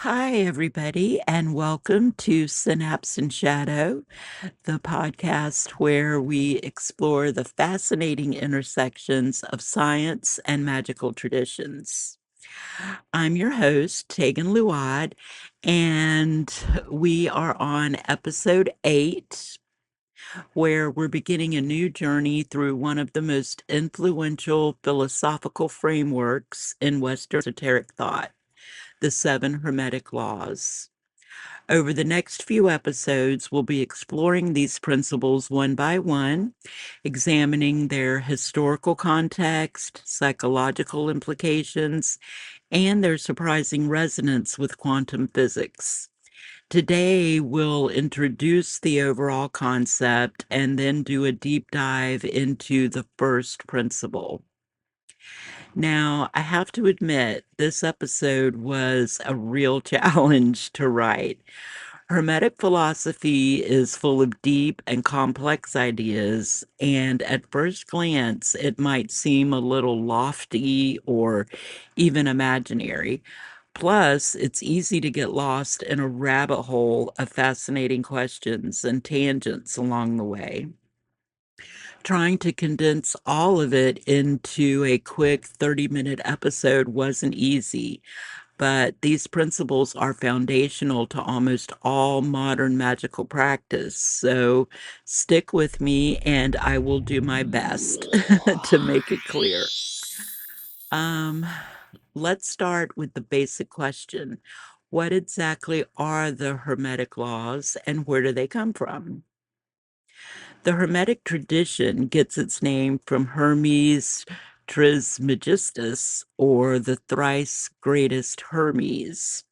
Hi, everybody, and welcome to Synapse Shadow, the podcast where we explore the fascinating intersections of science and magical traditions. I'm your host, Tegan Luad, and we are on episode 8, where we're beginning a new journey through one of the most influential philosophical frameworks in Western esoteric thought, the Seven Hermetic Laws. Over the next few episodes, we'll be exploring these principles one by one, examining their historical context, psychological implications, and their surprising resonance with quantum physics. Today, we'll introduce the overall concept and then do a deep dive into the first principle. Now, I have to admit, this episode was a real challenge to write. Hermetic philosophy is full of deep and complex ideas, and at first glance, it might seem a little lofty or even imaginary. Plus, it's easy to get lost in a rabbit hole of fascinating questions and tangents along the way. Trying to condense all of it into a quick 30-minute episode wasn't easy, but these principles are foundational to almost all modern magical practice. So stick with me and I will do my best to make it clear. Um, let's start with the basic question. What exactly are the Hermetic laws and where do they come from? The Hermetic tradition gets its name from Hermes Trismegistus, or the thrice greatest Hermes.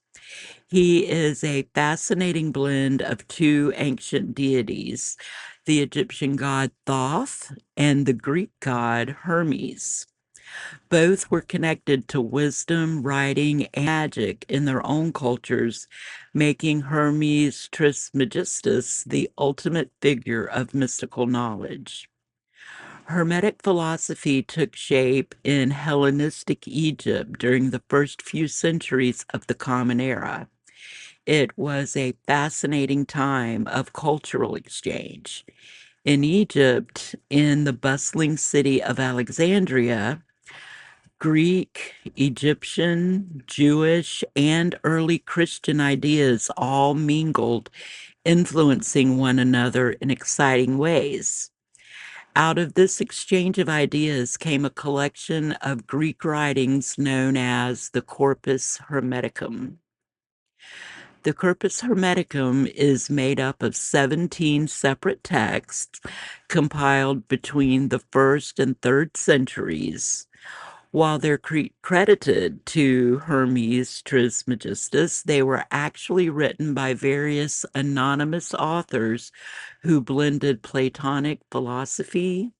He is a fascinating blend of two ancient deities, the Egyptian god Thoth and the Greek god Hermes. Both were connected to wisdom, writing, and magic in their own cultures, making Hermes Trismegistus the ultimate figure of mystical knowledge. Hermetic philosophy took shape in Hellenistic Egypt during the first few centuries of the Common Era. It was a fascinating time of cultural exchange. In Egypt, in the bustling city of Alexandria, Greek, Egyptian, Jewish, and early Christian ideas all mingled, influencing one another in exciting ways. Out of this exchange of ideas came a collection of Greek writings known as the Corpus Hermeticum. The Corpus Hermeticum is made up of 17 separate texts compiled between the 1st and 3rd centuries. While they're credited to Hermes Trismegistus, they were actually written by various anonymous authors who blended Platonic philosophy,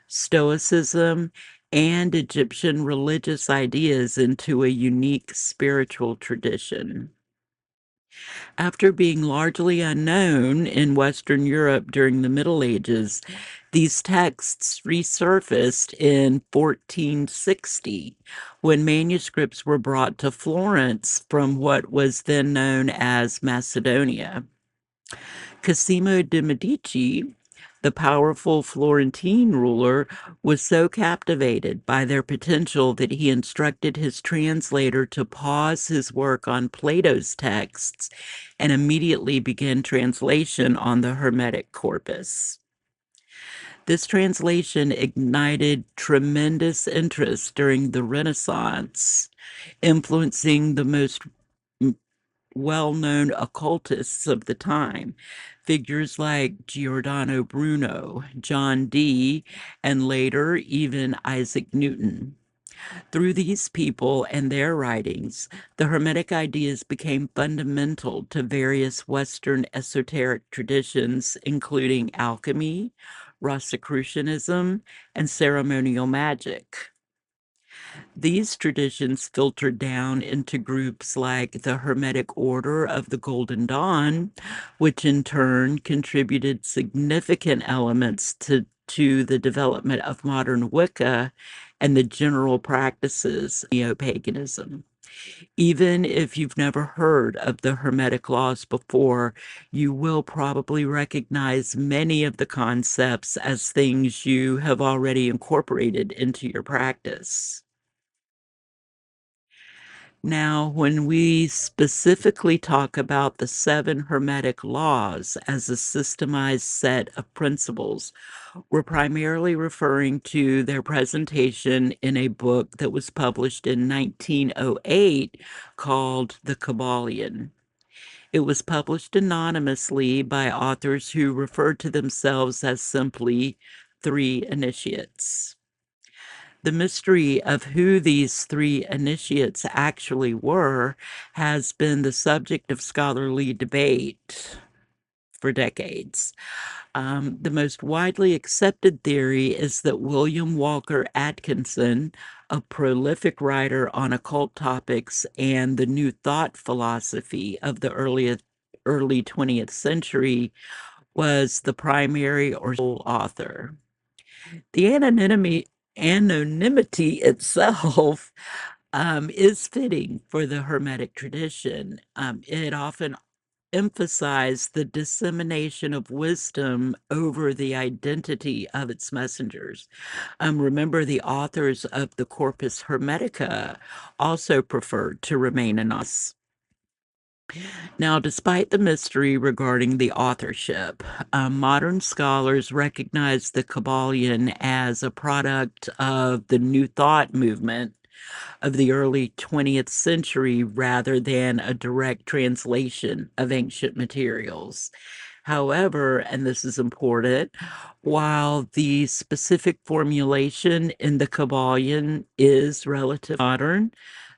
Stoicism, and Egyptian religious ideas into a unique spiritual tradition. After being largely unknown in Western Europe during the Middle Ages, these texts resurfaced in 1460 when manuscripts were brought to Florence from what was then known as Macedonia. Cosimo de' Medici, the powerful Florentine ruler, was so captivated by their potential that he instructed his translator to pause his work on Plato's texts and immediately begin translation on the Hermetic corpus. This translation ignited tremendous interest during the Renaissance, influencing the most well-known occultists of the time, figures like Giordano Bruno, John Dee, and later even Isaac Newton. Through these people and their writings, the Hermetic ideas became fundamental to various Western esoteric traditions, including alchemy, Rosicrucianism, and ceremonial magic. These traditions filtered down into groups like the Hermetic Order of the Golden Dawn, which in turn contributed significant elements to the development of modern Wicca and the general practices of neo-paganism. Even if you've never heard of the Hermetic laws before, you will probably recognize many of the concepts as things you have already incorporated into your practice. Now, when we specifically talk about the seven Hermetic laws as a systemized set of principles, we're primarily referring to their presentation in a book that was published in 1908 called The Kybalion. It was published anonymously by authors who referred to themselves as simply three initiates. The mystery of who these three initiates actually were has been the subject of scholarly debate for decades. The most widely accepted theory is that William Walker Atkinson, a prolific writer on occult topics and the New Thought philosophy of the early 20th century, was the primary or sole author. The anonymity itself is fitting for the Hermetic tradition. It often emphasized the dissemination of wisdom over the identity of its messengers. Remember, the authors of the Corpus Hermetica also preferred to remain anonymous. Now, despite the mystery regarding the authorship, modern scholars recognize the Kybalion as a product of the New Thought movement of the early 20th century rather than a direct translation of ancient materials. However, and this is important, while the specific formulation in the Kybalion is relatively modern,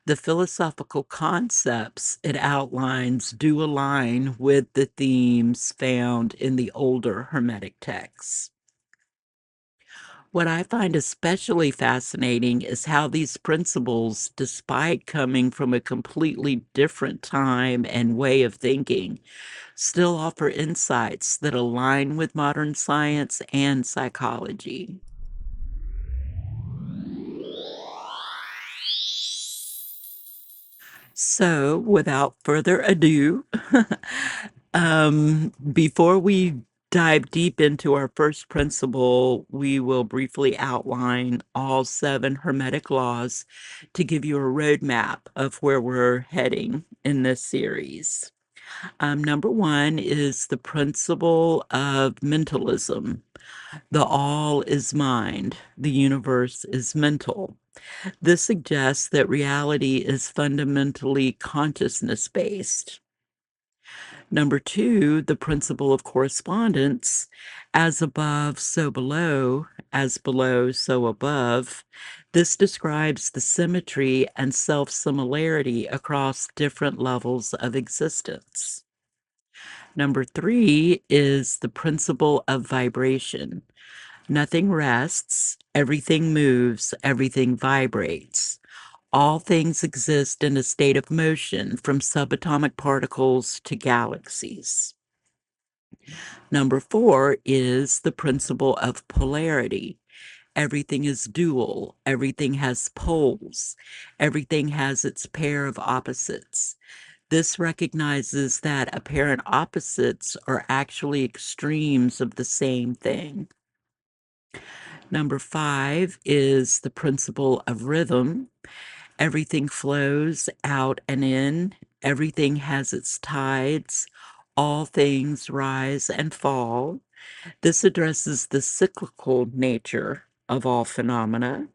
the philosophical concepts it outlines do align with the themes found in the older Hermetic texts. What I find especially fascinating is how these principles, despite coming from a completely different time and way of thinking, still offer insights that align with modern science and psychology. So, without further ado, before we dive deep into our first principle, we will briefly outline all seven Hermetic laws to give you a roadmap of where we're heading in this series. Number one is the principle of mentalism. The all is mind, the universe is mental. This suggests that reality is fundamentally consciousness based. Number two, the principle of correspondence, as above, so below, as below, so above. This describes the symmetry and self similarity across different levels of existence. Number three is the principle of vibration. Nothing rests, everything moves, everything vibrates. All things exist in a state of motion, from subatomic particles to galaxies. Number four is the principle of polarity. Everything is dual, everything has poles, everything has its pair of opposites. This recognizes that apparent opposites are actually extremes of the same thing. Number five is the principle of rhythm. Everything flows out and in. Everything has its tides. All things rise and fall. This addresses the cyclical nature of all phenomena.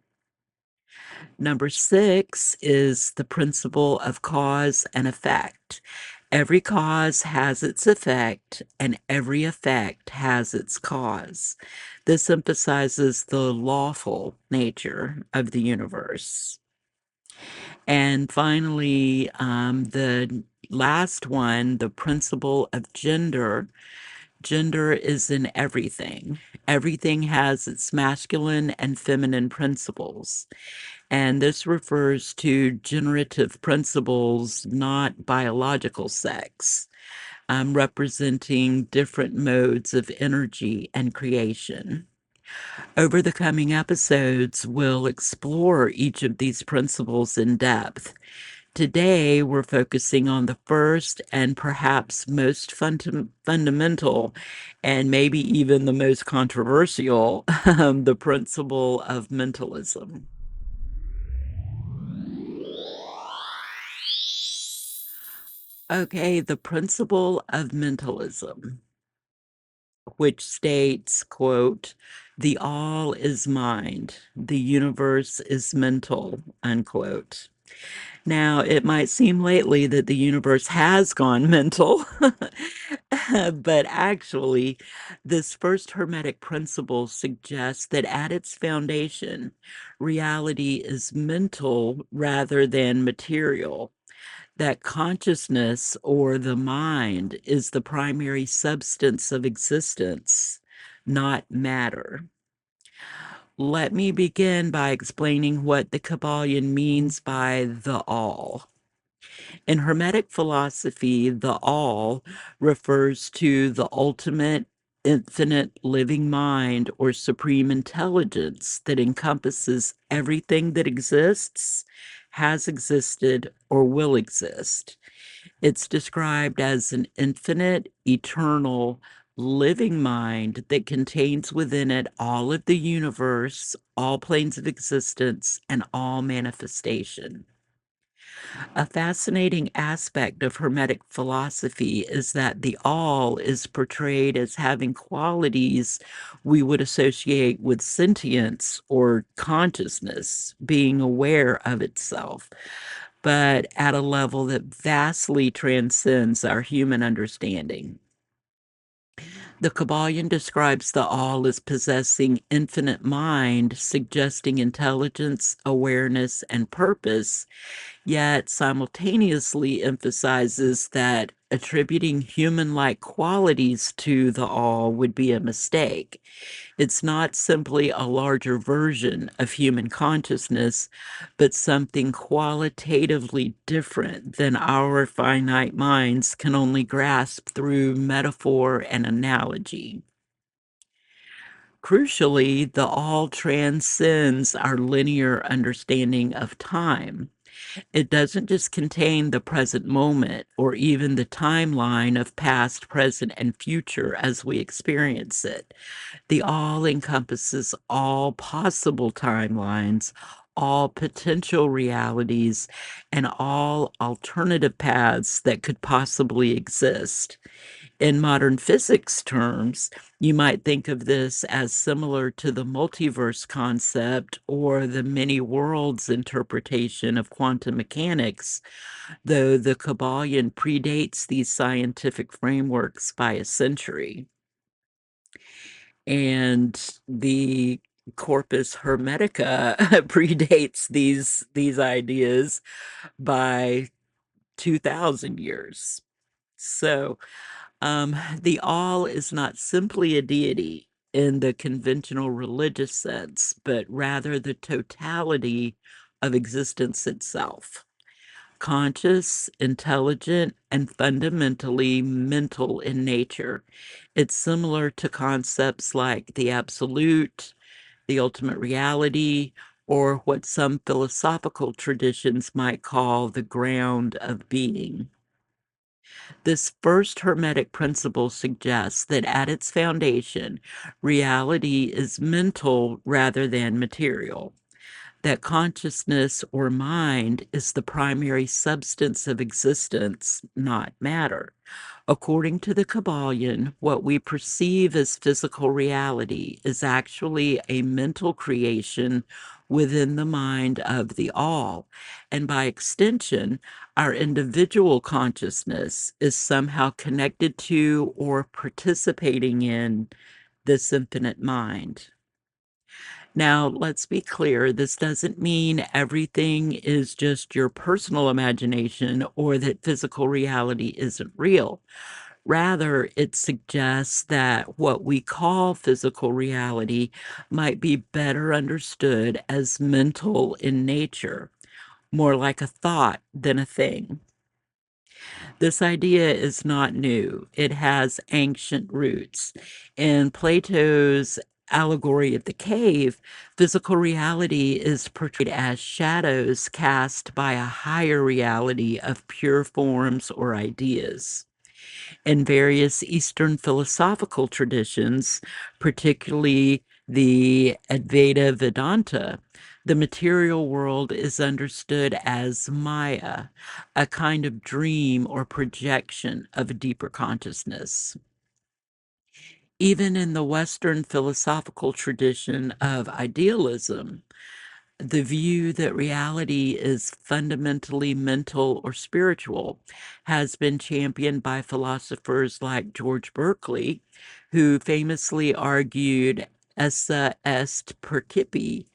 Number six is the principle of cause and effect. Every cause has its effect, and every effect has its cause. This emphasizes the lawful nature of the universe. And finally, the last one, the principle of gender. Gender is in everything. Everything has its masculine and feminine principles. And this refers to generative principles, not biological sex, representing different modes of energy and creation. Over the coming episodes, we'll explore each of these principles in depth, Today, we're focusing on the first and perhaps most fundamental, and maybe even the most controversial, the principle of mentalism. Okay, the principle of mentalism, which states, quote, "The all is mind, the universe is mental," unquote. Now, it might seem lately that the universe has gone mental, but actually, this first Hermetic principle suggests that at its foundation, reality is mental rather than material, that consciousness or the mind is the primary substance of existence, not matter. Let me begin by explaining what the Kabbalion means by the all. In Hermetic philosophy, the all refers to the ultimate, infinite living mind or supreme intelligence that encompasses everything that exists, has existed, or will exist. It's described as an infinite, eternal, living mind that contains within it all of the universe, all planes of existence, and all manifestation. A fascinating aspect of Hermetic philosophy is that the all is portrayed as having qualities we would associate with sentience or consciousness, being aware of itself, but at a level that vastly transcends our human understanding. The Kabbalion describes the all as possessing infinite mind, suggesting intelligence, awareness, and purpose, yet simultaneously emphasizes that attributing human-like qualities to the all would be a mistake. It's not simply a larger version of human consciousness, but something qualitatively different than our finite minds can only grasp through metaphor and analogy. Crucially, the all transcends our linear understanding of time. It doesn't just contain the present moment or even the timeline of past, present, and future as we experience it. The all encompasses all possible timelines, all potential realities, and all alternative paths that could possibly exist. In modern physics terms, you might think of this as similar to the multiverse concept or the many worlds interpretation of quantum mechanics, though the Kabbalion predates these scientific frameworks by a century. And the Corpus Hermetica predates these ideas by 2,000 years. So, the all is not simply a deity in the conventional religious sense, but rather the totality of existence itself. Conscious, intelligent, and fundamentally mental in nature. It's similar to concepts like the absolute, the ultimate reality, or what some philosophical traditions might call the ground of being. This first Hermetic principle suggests that at its foundation, reality is mental rather than material, that consciousness or mind is the primary substance of existence, not matter. According to the Kabbalion, what we perceive as physical reality is actually a mental creation within the mind of the all. And by extension, our individual consciousness is somehow connected to or participating in this infinite mind. Now, let's be clear, this doesn't mean everything is just your personal imagination or that physical reality isn't real. Rather, it suggests that what we call physical reality might be better understood as mental in nature, more like a thought than a thing. This idea is not new. It has ancient roots. In Plato's allegory of the cave, physical reality is portrayed as shadows cast by a higher reality of pure forms or ideas. In various Eastern philosophical traditions, particularly the Advaita Vedanta, the material world is understood as Maya, a kind of dream or projection of a deeper consciousness. Even in the Western philosophical tradition of idealism, the view that reality is fundamentally mental or spiritual has been championed by philosophers like George Berkeley, who famously argued esse est percipi,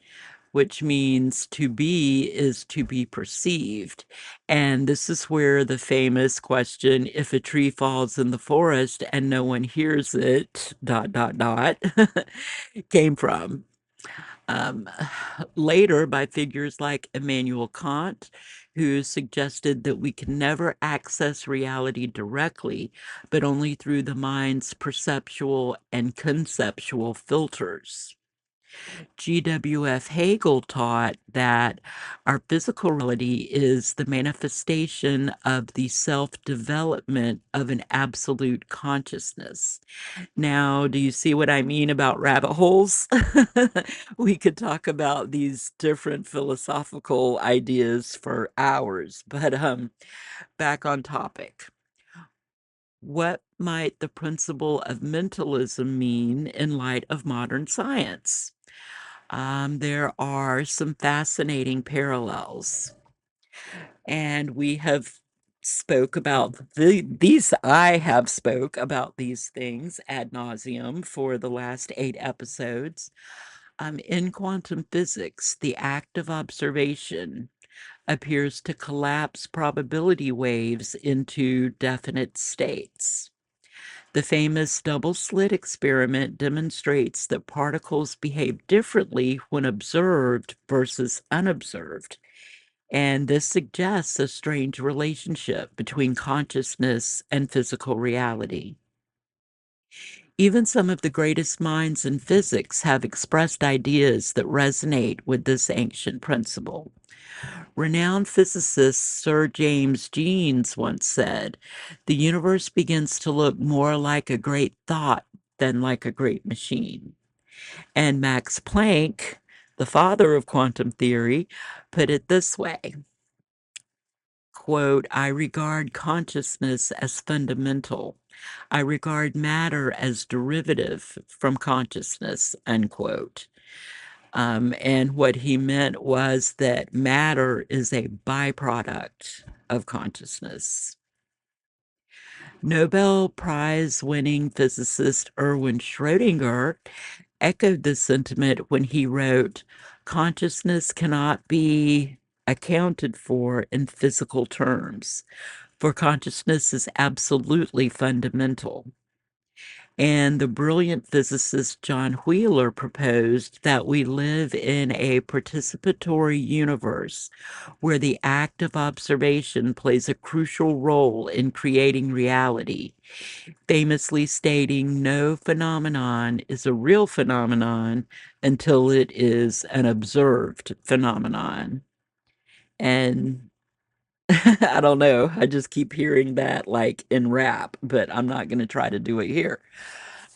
which means to be is to be perceived. And this is where the famous question, if a tree falls in the forest and no one hears it, came from. Um, Later, by figures like Immanuel Kant, who suggested that we can never access reality directly, but only through the mind's perceptual and conceptual filters. G.W.F. Hegel taught that our physical reality is the manifestation of the self-development of an absolute consciousness. Now, do you see what I mean about rabbit holes? We could talk about these different philosophical ideas for hours, but back on topic. What might the principle of mentalism mean in light of modern science? There are some fascinating parallels, and we have spoke about these. I have spoke about these things ad nauseum for the last 8 episodes. In quantum physics, the act of observation appears to collapse probability waves into definite states. The famous double slit experiment demonstrates that particles behave differently when observed versus unobserved, and this suggests a strange relationship between consciousness and physical reality. Even some of the greatest minds in physics have expressed ideas that resonate with this ancient principle. Renowned physicist Sir James Jeans once said, "The universe begins to look more like a great thought than like a great machine." And Max Planck, the father of quantum theory, put it this way, quote, "I regard consciousness as fundamental. I regard matter as derivative from consciousness," unquote. And what he meant was that matter is a byproduct of consciousness. Nobel Prize-winning physicist Erwin Schrödinger echoed this sentiment when he wrote, "Consciousness cannot be accounted for in physical terms, for consciousness is absolutely fundamental." And the brilliant physicist John Wheeler proposed that we live in a participatory universe where the act of observation plays a crucial role in creating reality, famously stating, "No phenomenon is a real phenomenon until it is an observed phenomenon." And I don't know, I just keep hearing that like in rap, but I'm not going to try to do it here.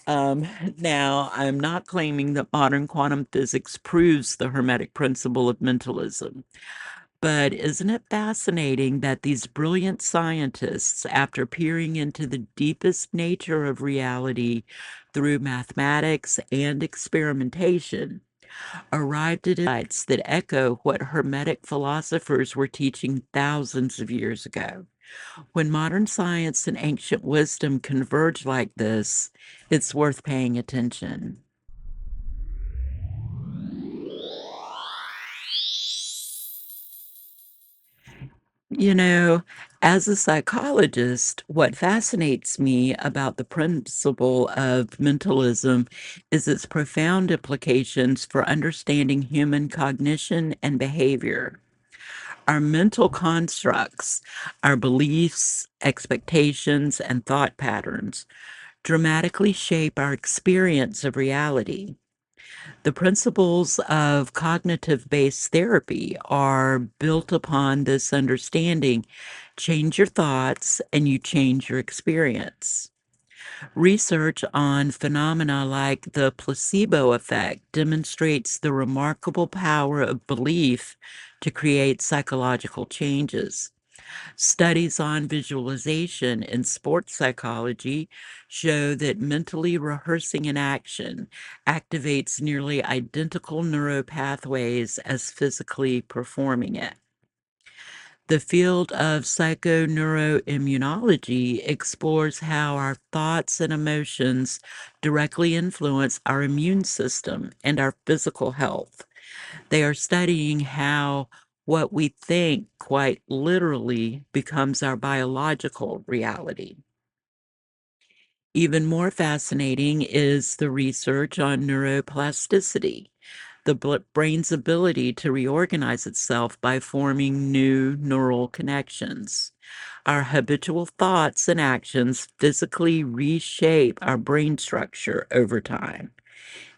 Um, Now, I'm not claiming that modern quantum physics proves the Hermetic principle of mentalism, but isn't it fascinating that these brilliant scientists, after peering into the deepest nature of reality through mathematics and experimentation, arrived at insights that echo what Hermetic philosophers were teaching thousands of years ago? When modern science and ancient wisdom converge like this, it's worth paying attention. You know, as a psychologist, what fascinates me about the principle of mentalism is its profound implications for understanding human cognition and behavior. Our mental constructs, our beliefs, expectations, and thought patterns dramatically shape our experience of reality. The principles of cognitive-based therapy are built upon this understanding. Change your thoughts and you change your experience. Research on phenomena like the placebo effect demonstrates the remarkable power of belief to create psychological changes. Studies on visualization in sports psychology show that mentally rehearsing an action activates nearly identical neuropathways as physically performing it. The field of psychoneuroimmunology explores how our thoughts and emotions directly influence our immune system and our physical health. They are studying how what we think quite literally becomes our biological reality. Even more fascinating is the research on neuroplasticity, the brain's ability to reorganize itself by forming new neural connections. Our habitual thoughts and actions physically reshape our brain structure over time.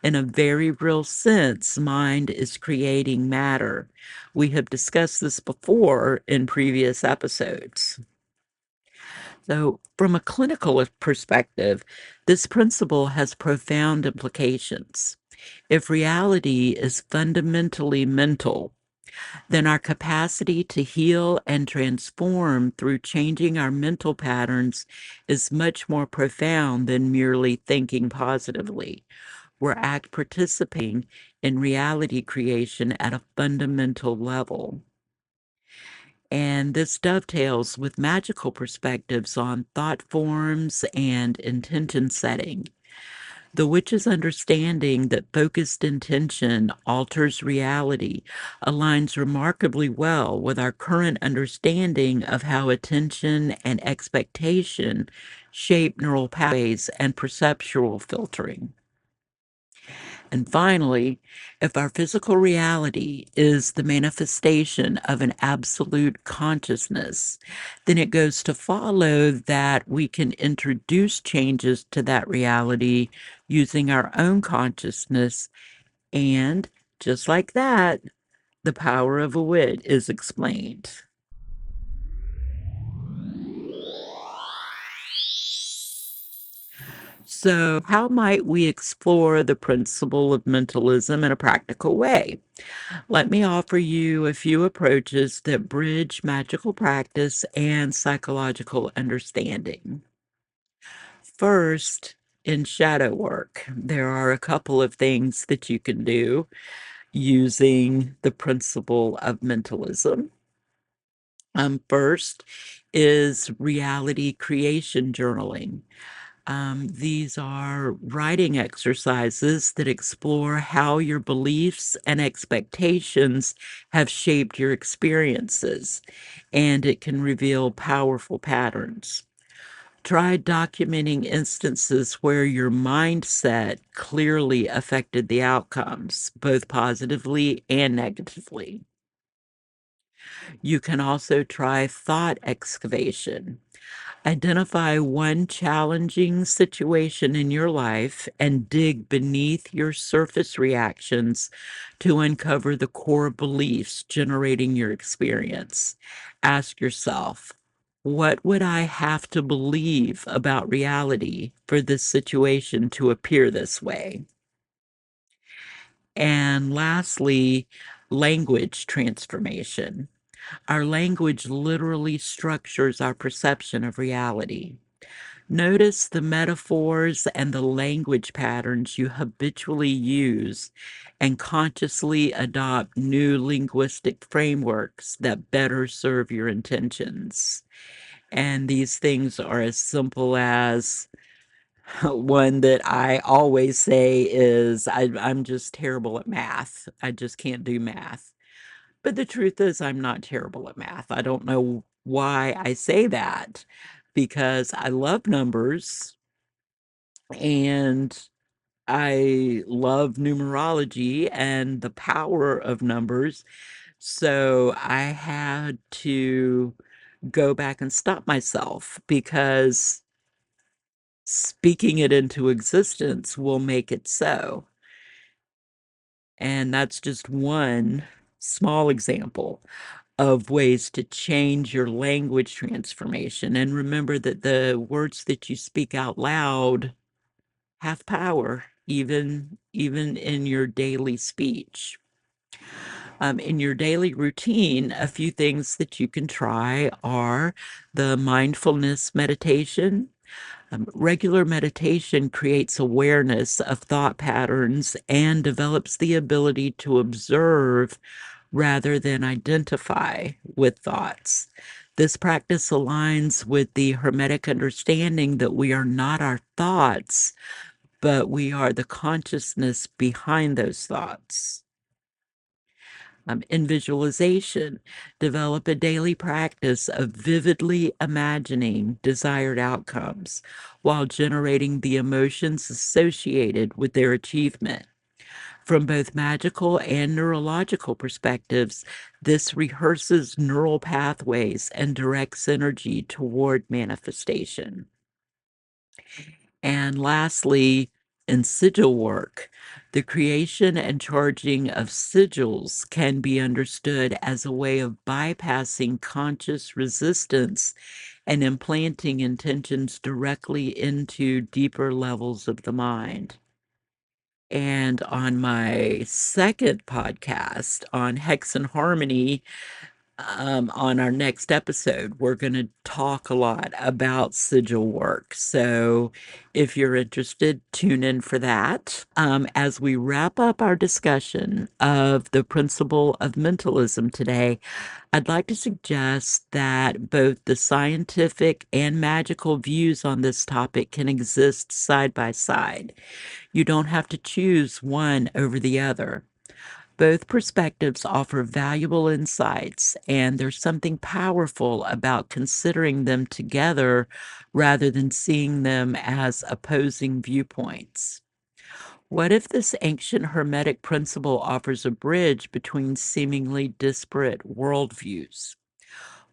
In a very real sense, mind is creating matter. We have discussed this before in previous episodes. So, from a clinical perspective, this principle has profound implications. If reality is fundamentally mental, then our capacity to heal and transform through changing our mental patterns is much more profound than merely thinking positively. We're participating in reality creation at a fundamental level. And this dovetails with magical perspectives on thought forms and intention setting. The witch's understanding that focused intention alters reality aligns remarkably well with our current understanding of how attention and expectation shape neural pathways and perceptual filtering. And finally, if our physical reality is the manifestation of an absolute consciousness, then it goes to follow that we can introduce changes to that reality using our own consciousness. And just like that, the power of a wit is explained. So, how might we explore the principle of mentalism in a practical way? Let me offer you a few approaches that bridge magical practice and psychological understanding. First, in shadow work, there are a couple of things that you can do using the principle of mentalism. First is reality creation journaling. These are writing exercises that explore how your beliefs and expectations have shaped your experiences, and it can reveal powerful patterns. Try documenting instances where your mindset clearly affected the outcomes, both positively and negatively. You can also try thought excavation. Identify one challenging situation in your life and dig beneath your surface reactions to uncover the core beliefs generating your experience. Ask yourself, what would I have to believe about reality for this situation to appear this way? And lastly, language transformation. Our language literally structures our perception of reality. Notice the metaphors and the language patterns you habitually use and consciously adopt new linguistic frameworks that better serve your intentions. And these things are as simple as one that I always say is I'm just terrible at math. I just can't do math. But the truth is, I'm not terrible at math. I don't know why I say that because I love numbers and I love numerology and the power of numbers. So I had to go back and stop myself because speaking it into existence will make it so. And that's just one small example of ways to change your language transformation. And remember that the words that you speak out loud have power, even in your daily speech. In your daily routine, a few things that you can try are the mindfulness meditation. Regular meditation creates awareness of thought patterns and develops the ability to observe rather than identify with thoughts. This practice aligns with the Hermetic understanding that we are not our thoughts, but we are the consciousness behind those thoughts. In visualization, develop a daily practice of vividly imagining desired outcomes while generating the emotions associated with their achievement. From both magical and neurological perspectives, this rehearses neural pathways and directs energy toward manifestation. And lastly, in sigil work, the creation and charging of sigils can be understood as a way of bypassing conscious resistance and implanting intentions directly into deeper levels of the mind. And on my second podcast on Hex and Harmony, on our next episode, we're going to talk a lot about sigil work. So if you're interested, tune in for that. As we wrap up our discussion of the principle of mentalism today, I'd like to suggest that both the scientific and magical views on this topic can exist side by side. You don't have to choose one over the other. Both perspectives offer valuable insights, and there's something powerful about considering them together rather than seeing them as opposing viewpoints. What if this ancient Hermetic principle offers a bridge between seemingly disparate worldviews?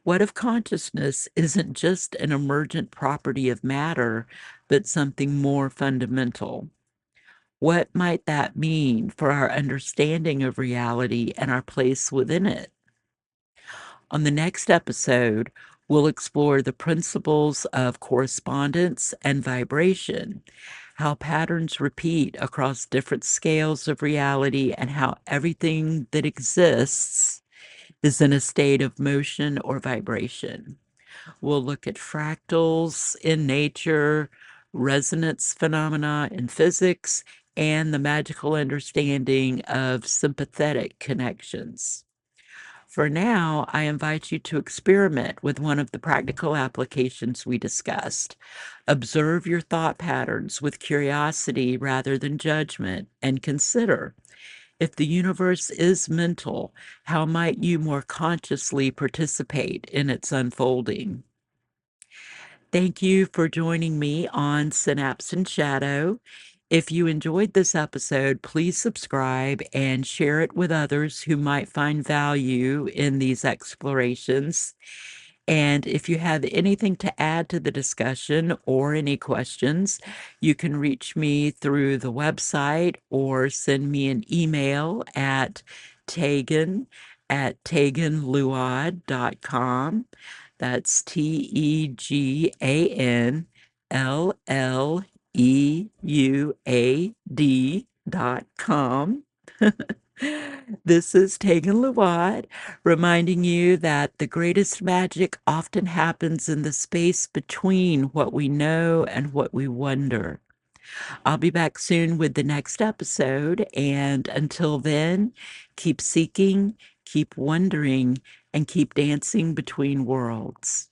What if consciousness isn't just an emergent property of matter, but something more fundamental? What might that mean for our understanding of reality and our place within it? On the next episode, we'll explore the principles of correspondence and vibration, how patterns repeat across different scales of reality, and how everything that exists is in a state of motion or vibration. We'll look at fractals in nature, resonance phenomena in physics, and the magical understanding of sympathetic connections. For now, I invite you to experiment with one of the practical applications we discussed. Observe your thought patterns with curiosity rather than judgment, and consider, if the universe is mental, how might you more consciously participate in its unfolding? Thank you for joining me on Synapse Shadow. If you enjoyed this episode, please subscribe and share it with others who might find value in these explorations. And if you have anything to add to the discussion or any questions, you can reach me through the website or send me an email at teganluad.com. That's TeganLuad.com. This is Tegan Luad, reminding you that the greatest magic often happens in the space between what we know and what we wonder. I'll be back soon with the next episode, and until then, keep seeking, keep wondering, and keep dancing between worlds.